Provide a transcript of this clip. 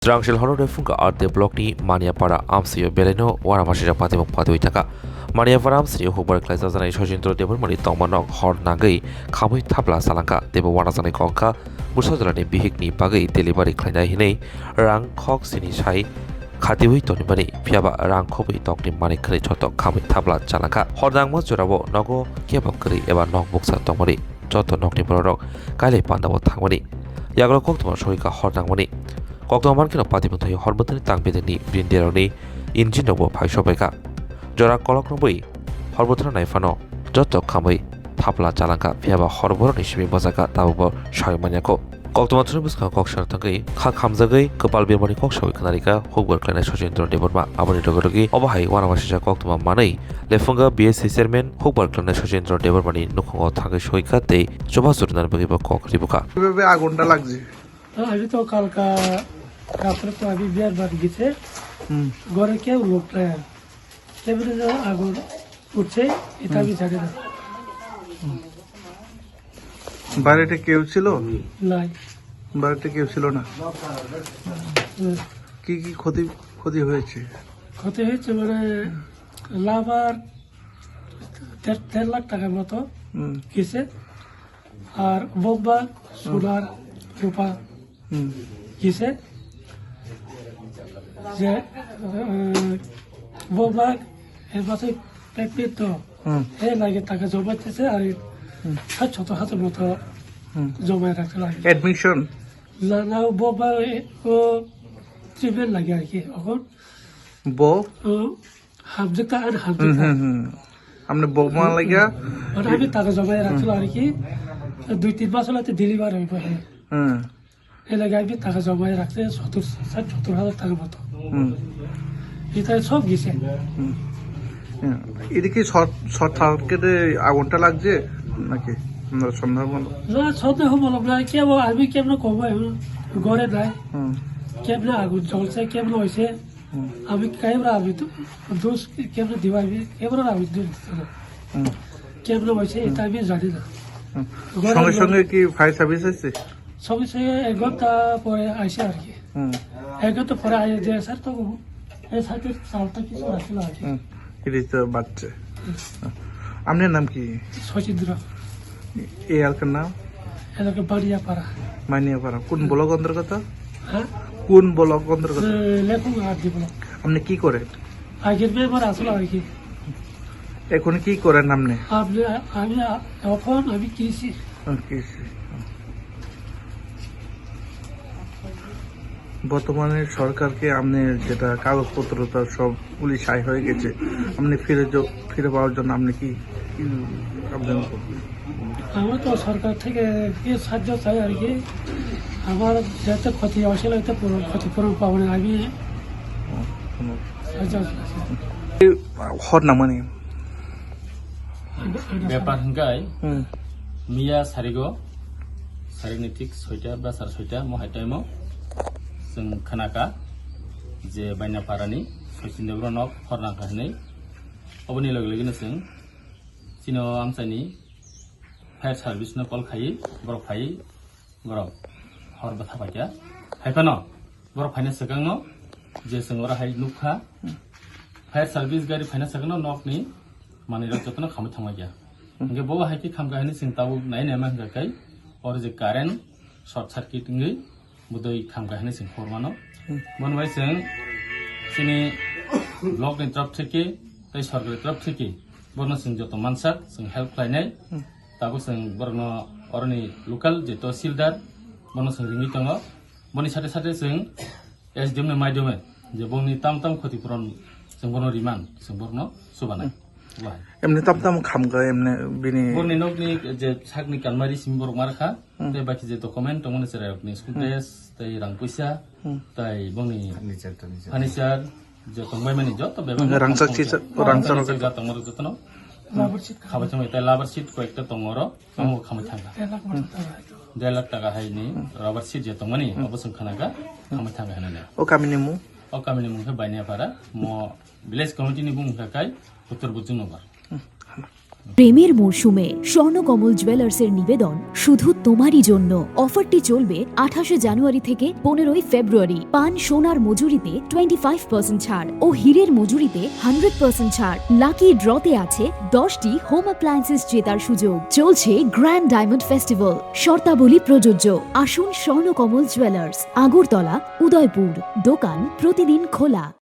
Trangshil Honore Funga Arte Blockni Maniapara Amsio Beleno Waramasha Patimo Patuitaka Maniapara Amsio who work like as an Shojintro Debormani Tomanok Hor Nagai Kamui Tabla Salanka Debo Wanasani Konka Busazani Bihikni Bagai Delivery Klina Hine Rang Cox in Shai Katiwi Tonibani Piaba Rang Kobi Tokni Mani Krichoto Kamui Tabla Chalanka Hordang Mozurabo Nogo Kiabakari Eva Nok Buksa Tomori Joto Nokni Borok Kali Pandavo Tangmani Yagro Koktuma Shoika Hordang Mani Koktoman kino patimutai hormatani tangbedeni brinderoni injinobo phaisobeka jora kolok noboi horbotra naifano joto khambai thapla chalanka phiaba horboroni sibi bajaka tabubo saimaniako koktoman thrubuska kokshar tangai khamjagai kopal birmani koksawi khanarika hukbar klana Sojendra Deborma aboni dogorogi obahai wanawasija koktoma manai lefunga BSC chairman hukbar klana Sojendra Debormani nukhongo thagai soika tei jobasurnar bagiba kokribuka কিভাবে আগুনটা লাগছে अभी तो कल का रात्र को अभी बिहार बात गीचे घरे क्या लोग रहे क्या भी तो आगुन उठे इतना भी जाके था বাড়িতে কেউ ছিল लाई বাড়িতে কেউ ছিল না কি কি ক্ষতি ক্ষতি হয়েছে होते हुए चमड़े लाभार 13 लाख टका मतो किसे और बोबा सोनार रूपा किसे যে बोबा এর পাশে পেপে তো লাগে টাকা জমাইতেছে আর ছোট হাতের মতো জমায় রাখতে লাগে অ্যাডমিশন না बोबा ও ট্রিপেল লাগে আর কি এখন বো হাবজেক্ট আর হাবজেক্ট আপনি বৌমা লাগিয়া আর আমি টাকা জমায় রাখছিল আর কি 2-3 মাস হলে ডেলিভারি হইব এই লাগে আমি টাকা জমায় রাখতে 70,000 টাকা মতো এটা সব গেছে এদিকে শর্ট সার্কিটে আগুনটা লাগছে নাকি সন্দেহ না সন্দেহ বলো না কেমন আমি কেমন কব ঘরে নাই কেমন আগুন জ্বলছে কেমন হয়েছে আমি কেমন আমি তো দোষ কেমন দিবাবি কেমন আমি কেমন হয়েছে এটা আমি জানি না সঙ্গে সঙ্গে কি ফায়ার সার্ভিস আছে সঙ্গে সঙ্গে 1 ঘন্টা পরে আসে আর কি 1 ঘন্টা পরে আয় যে স্যার তো এই সাথে চালটা কিছু আসছিল আর কি এটি তো বাচ্চা আপনার নাম কি সচিন্দ্র এই এলাকার নাম এলাকা বাড়িয়াপাড়া মানিয়াপাড়া কোন ব্লক অন্তর্গত হ্যাঁ কোন ব্লক অন্তর্গত লেখুন আর দিব আপনি কি করেন আগের মেম্বার আসলো আর কি এখন কি করেন আপনি আপনি আমি এখন আমি কৃষি বর্তমানে সরকারকে আপনি যেটা কাগজপত্র তার সব পুলিশ হাই হয়ে গেছে আপনি ফিরে পাওয়ার জন্য আপনি কি আবেদন করবেন আমার তো সরকার থেকে কি সাহায্য চাই আর কি আমার যাতে ক্ষতি আসলে ক্ষতিপূরণ পাবো না আমি হর না মানে ব্যাপার হংকাই মিয়া সারিগো সারিগनि ঠিক 6টা বা 6:30 মহাই টাইमाव जों खोनाका जे बायनापारानि सचिनदेब्र नक हरनांका हनै अबनि लगे लगेनो जों सिनो आमसानि फायर सार्भिसनो कल खाइ बरफ फाइ बरफ हर बाथा फाइया हाइफानो बरफ फाइना सगांनो जे जों अरा हाइ नुखा फायर सार्भिस गारि फाइना सगांनो नकनि माने रजतनो खामै थांमा गया इंगे बो हाइकि खामगा हनै जों ताबु नायनाय मा हंगाय और जे कारेन्ट शॉर्ट सर्किटिंगै बुदै खामगा हनै जों हरमानो मनबाय जों सिनि ब्लक नि तरफ থেকে तै सरकारनि तरफ থেকে बरनो जों जत मानसा जों हेल्प खालायनाय ताबु जों बरनो अरनि लोकल जे तहसिलदार बरनो जों रिंगि दङ बनि साथे साथे जों एसडिएम नि माध्यमे जे बंनि ताम क्षतिपूरण जों बरनो रिमान जों बरनो सुबानाय এমনি তাম খামগা এমনি বিনি बरनि नकनि जे सागनि कानमारि सिम बरक मारखा ते बाकी जे डकुमेन्ट दङन सेरायकनि स्कुल ड्रेस तै रां पैसा तै बंनि फार्निचार जे तंबाय मानि जत बेबा रांसार जा तंमर जतनो লাভার সিট खाबाचमै तै लाबार सिट कयेकटा तंमरो आमो खामै थांगा 1 लाख टाका हाइनि रबार सिट जे तंमानि अबसं खानागा खामै थांगा हनानै ও কামিনি মু अ कामिनि मुंखौ बायनायापारा म विलेज कमिटिनि बुंखाय उत्तर बुजुनगर প্রেমের মরশুমে স্বর্ণকমল জুয়েলার্সের নিবেদন শুধু তোমারই জন্য। অফারটি চলবে 28শে জানুয়ারি থেকে 15ই ফেব্রুয়ারি। পান সোনার মজুরিতে 25% ছাড় ও হীরের মজুরিতে 100% ছাড়। লাকি ড্রতে আছে 10টি হোম অ্যাপ্লায়েন্সেস জেতার সুযোগ। চলছে গ্র্যান্ড ডায়মন্ড ফেস্টিভ্যাল, শর্তাবলী প্রযোজ্য। আসুন স্বর্ণকমল জুয়েলার্স, আগরতলা, উদয়পুর। দোকান প্রতিদিন খোলা।